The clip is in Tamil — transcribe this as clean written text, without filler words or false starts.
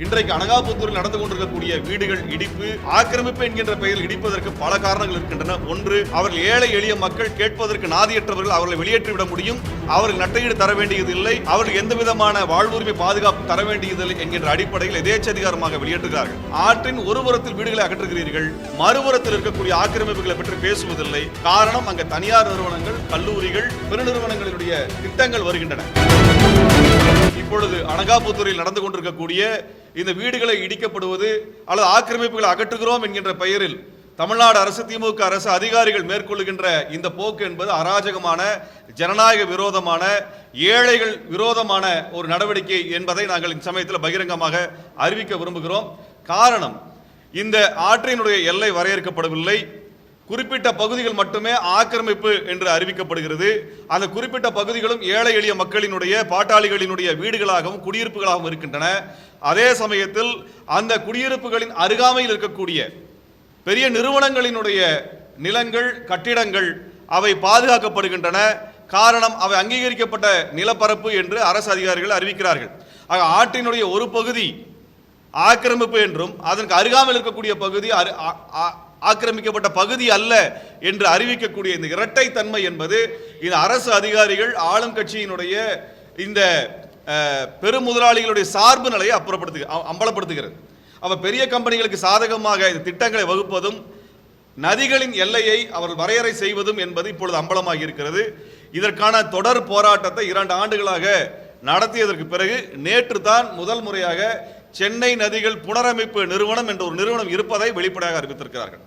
இன்றைக்கு அனகாபுத்தூரில் நடந்து கொண்டிருக்கக்கூடிய வீடுகள் இடிப்பு, ஆக்கிரமிப்பு என்கின்ற பெயரில் இடிப்பதற்கு பல காரணங்கள் இருக்கின்றன. ஒன்று, அவர்கள் ஏழை எளிய மக்கள் கேட்பதற்கு நாதியற்றவர்கள், அவர்களை வெளியேற்றிவிட முடியும், அவர்கள் நட்டையீடு தர வேண்டியதில்லை, அவர்கள் எந்த விதமான வாழ்வுரிமை பாதுகாப்பு தர வேண்டியதில்லை என்கின்ற அடிப்படையில் எதேச்சதிகாரமாக வெளியேற்றுகிறார்கள். ஆற்றின் ஒரு புறத்தில் வீடுகளை அகற்றுகிறீர்கள், மறுபுறத்தில் இருக்கக்கூடிய ஆக்கிரமிப்புகளை பற்றி பேசுவதில்லை. காரணம், அங்கு தனியார் நிறுவனங்கள், கல்லூரிகள், பெருநிறுவனங்களுடைய திட்டங்கள் வருகின்றன. இப்பொழுது அனகாபுத்தூரில் நடந்து கொண்டிருக்கக்கூடிய இந்த வீடுகளை இடிக்கப்படுவது அல்லது ஆக்கிரமிப்புகளை அகற்றுகிறோம் என்கின்ற பெயரில் தமிழ்நாடு அரசு, திமுக அரசு அதிகாரிகள் மேற்கொள்ளுகின்ற இந்த போக்கு என்பது அராஜகமான, ஜனநாயக விரோதமான, ஏழைகள் விரோதமான ஒரு நடவடிக்கை என்பதை நாங்கள் இந்த சமயத்தில் பகிரங்கமாக அறிவிக்க விரும்புகிறோம். காரணம், இந்த ஆற்றினுடைய எல்லை வரையறுக்கப்படவில்லை. குறிப்பிட்ட பகுதிகள் மட்டுமே ஆக்கிரமிப்பு என்று அறிவிக்கப்படுகிறது. அந்த குறிப்பிட்ட பகுதிகளும் ஏழை எளிய மக்களினுடைய, பாட்டாளிகளினுடைய வீடுகளாகவும் குடியிருப்புகளாகவும் இருக்கின்றன. அதே சமயத்தில் அந்த குடியிருப்புகளின் அருகாமையில் இருக்கக்கூடிய பெரிய நிறுவனங்களினுடைய நிலங்கள், கட்டிடங்கள் அவை பாதுகாக்கப்படுகின்றன. காரணம், அவை அங்கீகரிக்கப்பட்ட நிலப்பரப்பு என்று அரசு அதிகாரிகள் அறிவிக்கிறார்கள். ஆக ஆற்றினுடைய ஒரு பகுதி ஆக்கிரமிப்பு என்றும் அதற்கு அருகாமையில் இருக்கக்கூடிய பகுதி ஆக்கிரமிக்கப்பட்ட பகுதி அல்ல என்று அறிவிக்கக்கூடிய இந்த இரட்டைத்தன்மை என்பது இந்த அரசு அதிகாரிகள், ஆளும் கட்சியினுடைய இந்த பெருமுதலாளிகளுடைய சார்பு நிலையை அம்பலப்படுத்துகிறது. அவ பெரிய கம்பெனிகளுக்கு சாதகமாக இந்த திட்டங்களை வகுப்பதும், நதிகளின் எல்லையை அவர்கள் வரையறை செய்வதும் என்பது இப்பொழுது அம்பலமாகி இருக்கிறது. இதற்கான தொடர் போராட்டத்தை 2 ஆண்டுகளாக நடத்தியதற்கு பிறகு நேற்று தான் முதல் முறையாக சென்னை நதிகள் புனரமைப்பு நிறுவனம் என்ற ஒரு நிறுவனம் இருப்பதை வெளிப்படையாக அறிவித்திருக்கிறார்கள்.